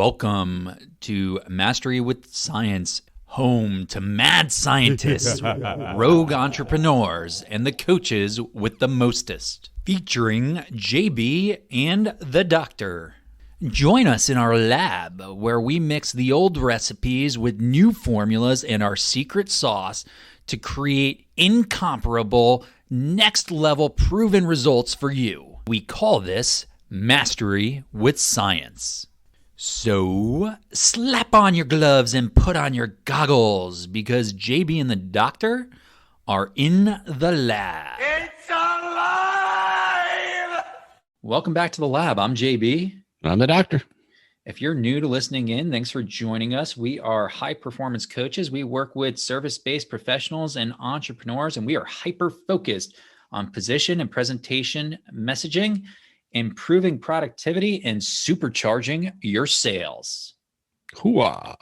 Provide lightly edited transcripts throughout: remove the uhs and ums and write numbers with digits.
Welcome to Mastery with Science, home to mad scientists, rogue entrepreneurs, and the coaches with the mostest, featuring JB and the Doctor. Join us in our lab where we mix the old recipes with new formulas and our secret sauce to create incomparable, next-level proven results for you. We call this Mastery with Science. So, slap on your gloves and put on your goggles because JB and the Doctor are in the lab. It's alive! Welcome back to the lab. I'm JB. I'm the Doctor. If you're new to listening in, thanks for joining us. We are high-performance coaches. We work with service-based professionals and entrepreneurs, and we are hyper-focused on position and presentation messaging, improving productivity, and supercharging your sales. Hooah.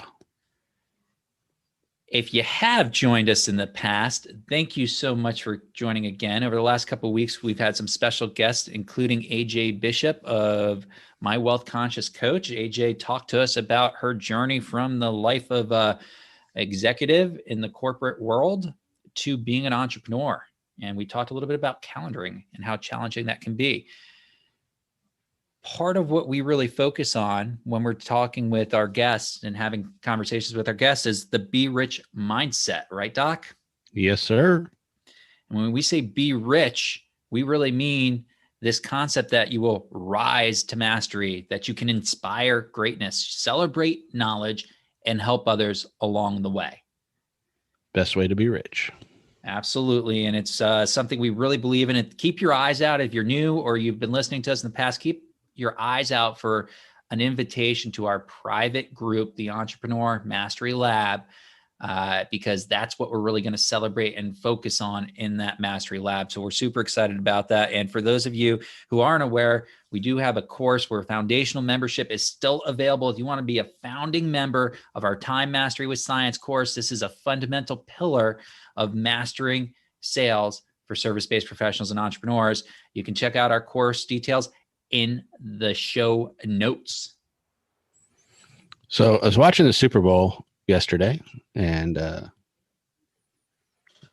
If you have joined us in the past, thank you so much for joining again. Over the last couple of weeks, we've had some special guests, including AJ Bishop of My Wealth Conscious Coach. AJ talked to us about her journey from the life of a executive in the corporate world to being an entrepreneur. And we talked a little bit about calendaring and how challenging that can be. Part of what we really focus on when we're talking with our guests and having conversations with our guests is the be rich mindset, right, Doc? Yes, sir. And when we say be rich, we really mean this concept that you will rise to mastery, that you can inspire greatness, celebrate knowledge, and help others along the way. Best way to be rich. Absolutely. And it's something we really believe in. It. Keep your eyes out. If you're new or you've been listening to us in the past, keep your eyes out for an invitation to our private group, the Entrepreneur Mastery Lab, because that's what we're really going to celebrate and focus on in that Mastery Lab. So we're super excited about that. And for those of you who aren't aware, we do have a course where foundational membership is still available. If you want to be a founding member of our Time Mastery with Science course, this is a fundamental pillar of mastering sales for service-based professionals and entrepreneurs. You can check out our course details in the show notes. So I was watching the Super Bowl yesterday, and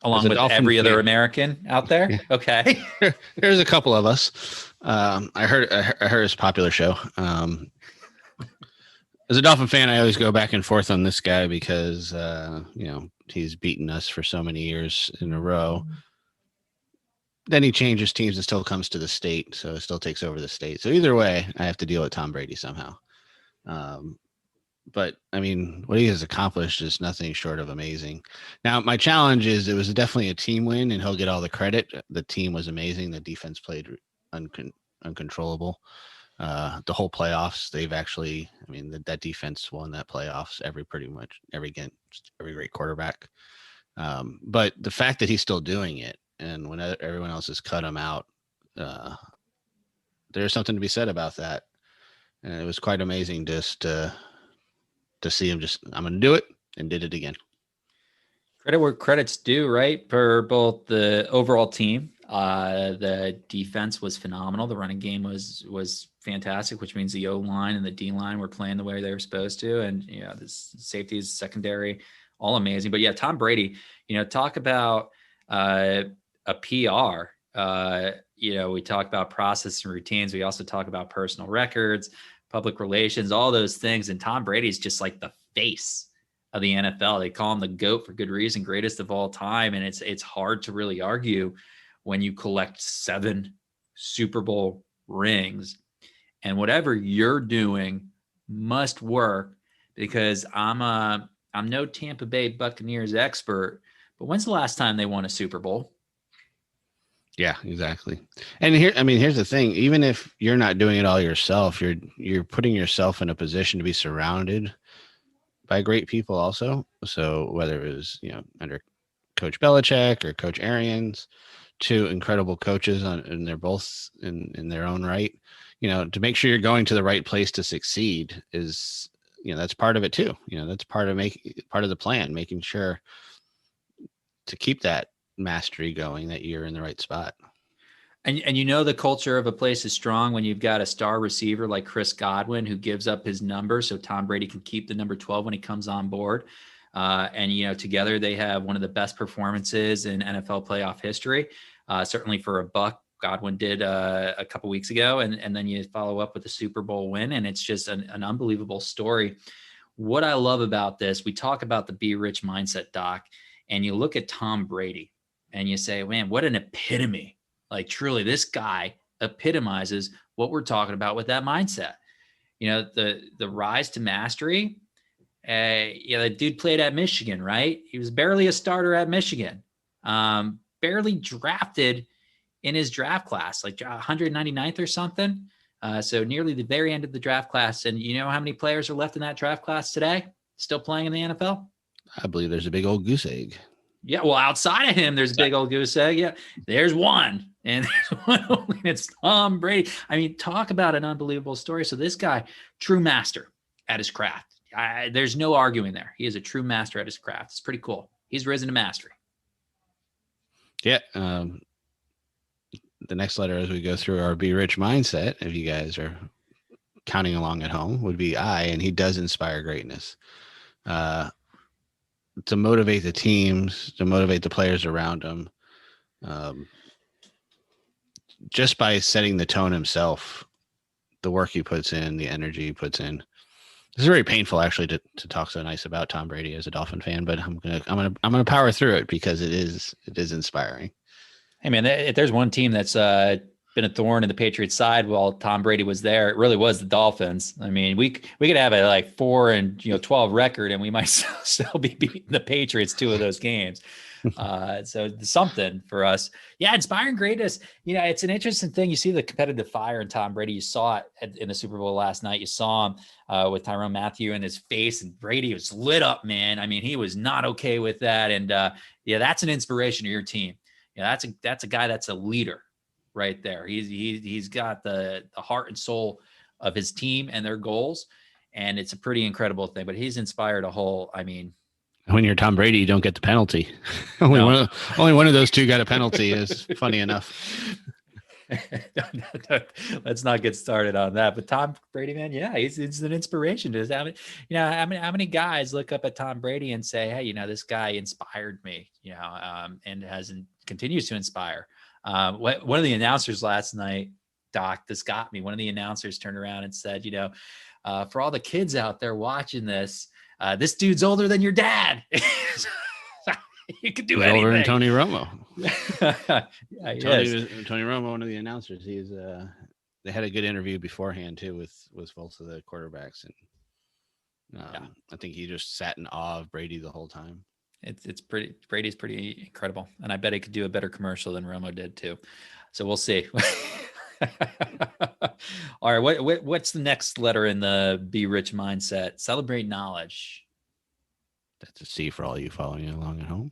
along with every other American out there. Yeah. Okay. There's a couple of us. I heard his popular show. As a Dolphin fan, I always go back and forth on this guy because he's beaten us for so many years in a row. Then he changes teams and still comes to the state, so it still takes over the state. So either way, I have to deal with Tom Brady somehow. But I mean, what he has accomplished is nothing short of amazing. Now, my challenge is it was definitely a team win, and he'll get all the credit. The team was amazing. The defense played uncontrollable. The whole playoffs, they've actually, that defense won that playoffs pretty much every great quarterback. But the fact that he's still doing it, and when everyone else has cut him out, there's something to be said about that. And it was quite amazing just to see him I'm going to do it, and did it again. Credit where credit's due, right? For both the overall team. The defense was phenomenal. The running game was fantastic, which means the O-line and the D-line were playing the way they were supposed to. And, this safety is secondary, all amazing. But yeah, Tom Brady, talk about a PR. We talk about process and routines. We also talk about personal records, public relations, all those things. And Tom Brady's just like the face of the NFL. They call him the GOAT for good reason, greatest of all time. And it's hard to really argue when you collect 7 Super Bowl rings. And whatever you're doing must work, because I'm no Tampa Bay Buccaneers expert, but when's the last time they won a Super Bowl? Yeah, exactly. And here's the thing. Even if you're not doing it all yourself, you're putting yourself in a position to be surrounded by great people also. So whether it was, under Coach Belichick or Coach Arians, 2 incredible coaches and they're both in their own right, to make sure you're going to the right place to succeed is, that's part of it too. That's part of the plan, making sure to keep that mastery going, that you're in the right spot. And you know the culture of a place is strong when you've got a star receiver like Chris Godwin who gives up his number so Tom Brady can keep the number 12 when he comes on board. And together they have one of the best performances in NFL playoff history. Certainly for a buck, Godwin did a couple weeks ago, and then you follow up with a Super Bowl win, and it's just an unbelievable story. What I love about this, we talk about the be rich mindset, Doc, and you look at Tom Brady and you say, man, what an epitome. Like truly, this guy epitomizes what we're talking about with that mindset. The rise to mastery. The dude played at Michigan, right? He was barely a starter at Michigan, barely drafted in his draft class, like 199th or something. So nearly the very end of the draft class. And you know how many players are left in that draft class today, still playing in the NFL? I believe there's a big old goose egg. Yeah, well, outside of him, there's a big old goose egg. Yeah, there's one, and there's one only. It's Tom Brady. I mean, talk about an unbelievable story. So this guy, true master at his craft. There's no arguing there. He is a true master at his craft. It's pretty cool. He's risen to mastery. Yeah. The next letter as we go through our Be Rich mindset, if you guys are counting along at home, would be I, and he does inspire greatness. To motivate the teams, to motivate the players around him, just by setting the tone himself, the work he puts in, the energy he puts in. This is very painful, actually, to talk so nice about Tom Brady as a Dolphin fan, but I'm gonna power through it because it is inspiring. Hey man, if there's one team that's been a thorn in the Patriots' side while Tom Brady was there, it really was the Dolphins. I mean, we could have a 4-12 record, and we might still be beating the Patriots 2 of those games. So something for us. Yeah, inspiring greatness. It's an interesting thing. You see the competitive fire in Tom Brady. You saw it in the Super Bowl last night. You saw him with Tyrann Mathieu in his face, and Brady was lit up, man. I mean, he was not okay with that. And that's an inspiration to your team. That's a guy that's a leader right there. He's got the heart and soul of his team and their goals, and it's a pretty incredible thing. But he's inspired a whole. I mean, when you're Tom Brady, you don't get the penalty. only one of those two got a penalty. Is funny enough. Let's not get started on that. But Tom Brady, man, yeah, he's an inspiration to how many guys look up at Tom Brady and say, hey, this guy inspired me, and continues to inspire. One of the announcers last night, Doc, this got me. One of the announcers turned around and said, for all the kids out there watching this, this dude's older than your dad. You could do anything. Older than Tony Romo. Yeah, Tony Romo, one of the announcers. He's they had a good interview beforehand too with both of the quarterbacks, and I think he just sat in awe of Brady the whole time. It's pretty. Brady's pretty incredible, and I bet he could do a better commercial than Romo did too. So we'll see. All right, what's the next letter in the Be Rich mindset? Celebrate knowledge. That's a C for all you following along at home.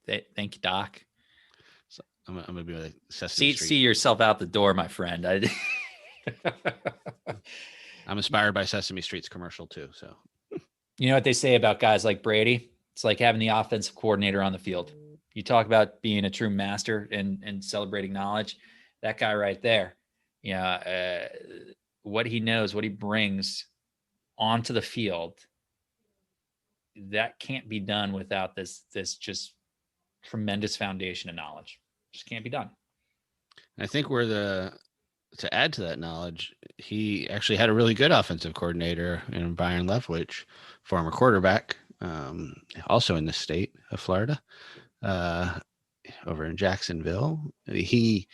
Thank you, Doc. So I'm gonna be like Sesame Street. See yourself out the door, my friend. I'm inspired by Sesame Street's commercial too. So you know what they say about guys like Brady? It's like having the offensive coordinator on the field. You talk about being a true master and celebrating knowledge. That guy right there, what he knows, what he brings onto the field, that can't be done without this just tremendous foundation of knowledge. Just can't be done. I think to add to that knowledge, he actually had a really good offensive coordinator in Byron Leftwich, former quarterback, also in the state of Florida, over in Jacksonville. He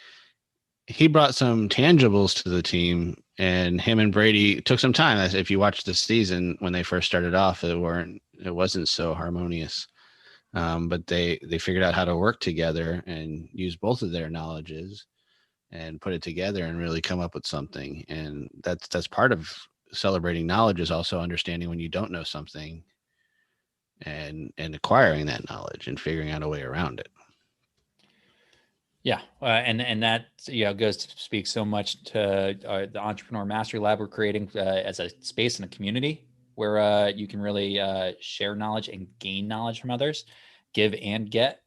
brought some tangibles to the team, and him and Brady took some time. As if you watch the season when they first started off, it wasn't so harmonious. But they figured out how to work together and use both of their knowledges and put it together and really come up with something. And that's part of celebrating knowledge, is also understanding when you don't know something and acquiring that knowledge and figuring out a way around it. Yeah. And that, goes to speak so much to the Entrepreneur Mastery Lab we're creating as a space and a community where you can really share knowledge and gain knowledge from others, give and get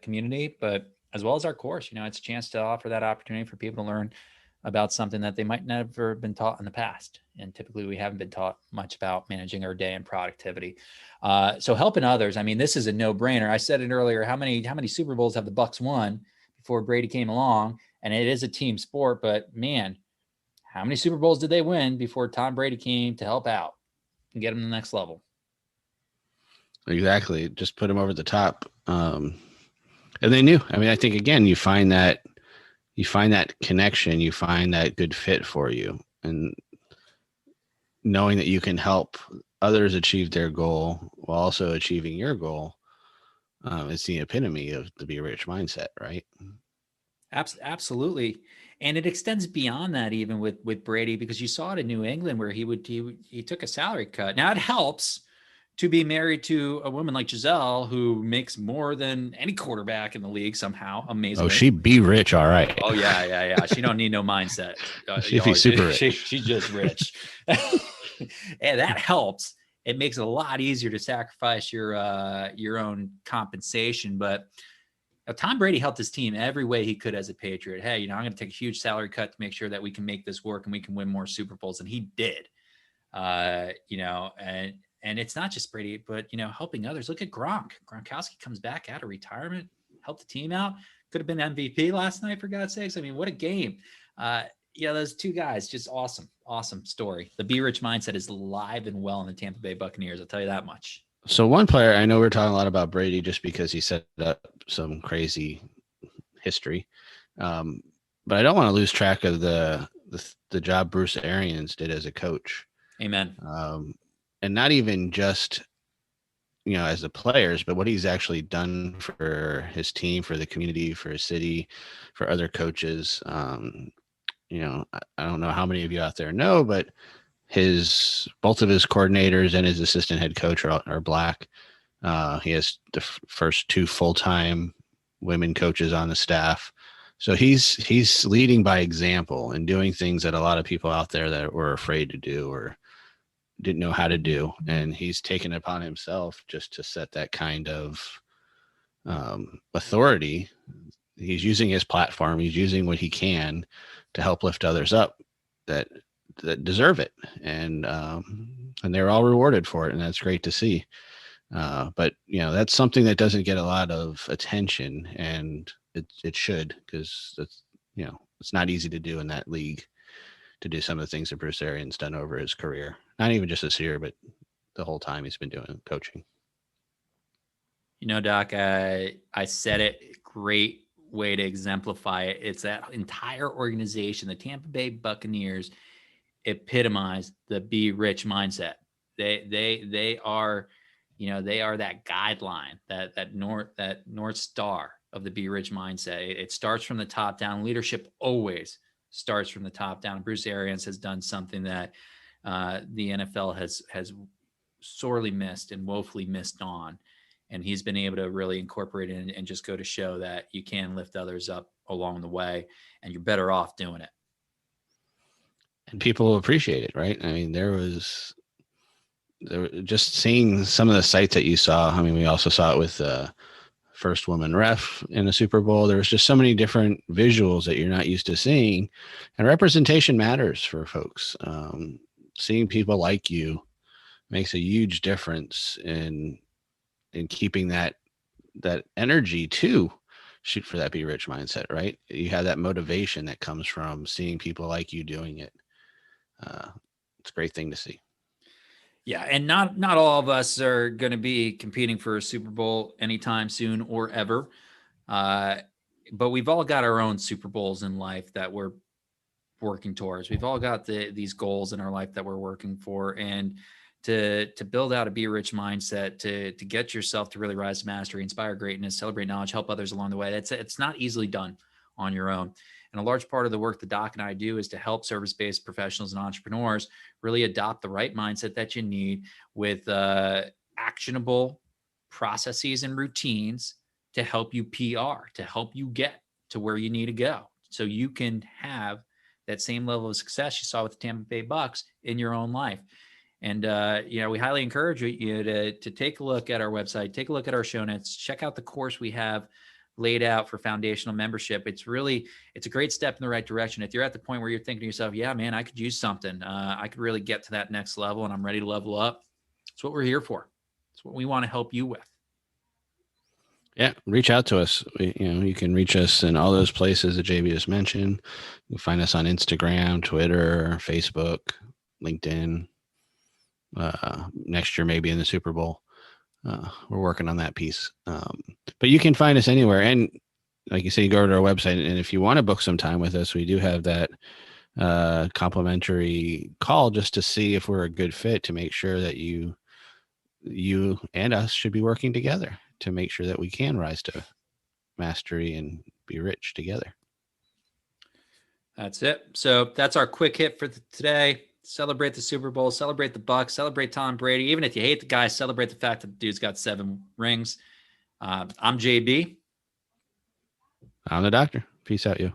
community. But as well as our course. It's a chance to offer that opportunity for people to learn about something that they might never have been taught in the past. And typically we haven't been taught much about managing our day and productivity. So helping others, I mean, this is a no-brainer. I said it earlier, how many Super Bowls have the Bucs won before Brady came along? And it is a team sport, but man, how many Super Bowls did they win before Tom Brady came to help out and get them to the next level? Exactly. Just put him over the top. And they knew. I mean, I think again, you find that connection, you find that good fit for you, and knowing that you can help others achieve their goal while also achieving your goal. It's the epitome of the be rich mindset, right? Absolutely. And it extends beyond that, even with Brady, because you saw it in New England where he took a salary cut. Now it helps to be married to a woman like Giselle, who makes more than any quarterback in the league somehow. Amazingly. Oh, she be rich, all right. Oh yeah. She don't need no mindset. She'd be super rich. She's just rich, and that helps. It makes it a lot easier to sacrifice your own compensation. But Tom Brady helped his team every way he could as a Patriot. Hey, I'm going to take a huge salary cut to make sure that we can make this work and we can win more Super Bowls, and he did. And it's not just Brady, but helping others. Look at Gronk. Gronkowski comes back out of retirement, helped the team out. Could have been MVP last night, for God's sakes. I mean, what a game. Those two guys, just awesome story. The be rich mindset is alive and well in the Tampa Bay Buccaneers. I'll tell you that much. So one player, I know we're talking a lot about Brady just because he set up some crazy history. But I don't want to lose track of the job Bruce Arians did as a coach. Amen. And not even just, as the players, but what he's actually done for his team, for the community, for his city, for other coaches. I don't know how many of you out there know, but both of his coordinators and his assistant head coach are Black. He has the first two full-time women coaches on the staff. So he's leading by example and doing things that a lot of people out there that were afraid to do or didn't know how to do. And he's taken it upon himself just to set that kind of authority. He's using his platform. He's using what he can to help lift others up that deserve it. And they're all rewarded for it. And that's great to see. But that's something that doesn't get a lot of attention, and it should, because that's, it's not easy to do in that league, to do some of the things that Bruce Arians done over his career. Not even just this year, but the whole time he's been doing coaching. Doc, I said it, great way to exemplify it. It's that entire organization, the Tampa Bay Buccaneers, epitomize the be rich mindset. They are, they are that guideline, that North Star of the be rich mindset. It starts from the top down. Leadership always starts from the top down. Bruce Arians has done something that the NFL has sorely missed and woefully missed on. And he's been able to really incorporate it and just go to show that you can lift others up along the way, and you're better off doing it. And people appreciate it, right? I mean, there was just seeing some of the sites that you saw. I mean, we also saw it with first woman ref in the Super Bowl. There was just so many different visuals that you're not used to seeing, and representation matters for folks. Seeing people like you makes a huge difference in keeping that energy to shoot for that be rich mindset, right? You have that motivation that comes from seeing people like you doing it. It's a great thing to see. Yeah, and not all of us are going to be competing for a Super Bowl anytime soon or ever. But we've all got our own Super Bowls in life that we're working towards. We've all got these goals in our life that we're working for, and to build out a be rich mindset, to get yourself to really rise to mastery, inspire greatness, celebrate knowledge, help others along the way. It's not easily done on your own. And a large part of the work that Doc and I do is to help service-based professionals and entrepreneurs really adopt the right mindset that you need with actionable processes and routines to help you PR, to help you get to where you need to go, so you can have that same level of success you saw with the Tampa Bay Bucs in your own life. And, we highly encourage you to take a look at our website, take a look at our show notes, check out the course we have laid out for foundational membership, it's a great step in the right direction. If you're at the point where you're thinking to yourself, yeah, man, I could use something. I could really get to that next level and I'm ready to level up. That's what we're here for. It's what we want to help you with. Yeah, reach out to us. You can reach us in all those places that JB just mentioned. You can find us on Instagram, Twitter, Facebook, LinkedIn. Next year, maybe in the Super Bowl. We're working on that piece. But you can find us anywhere. And like you say, you go to our website. And if you want to book some time with us, we do have that complimentary call just to see if we're a good fit, to make sure that you and us should be working together to make sure that we can rise to mastery and be rich together. That's it. So that's our quick hit for today. Celebrate the Super Bowl, celebrate the Bucs, celebrate Tom Brady. Even if you hate the guy, celebrate the fact that the dude's got 7 rings. I'm JB. I'm the doctor. Peace out, you.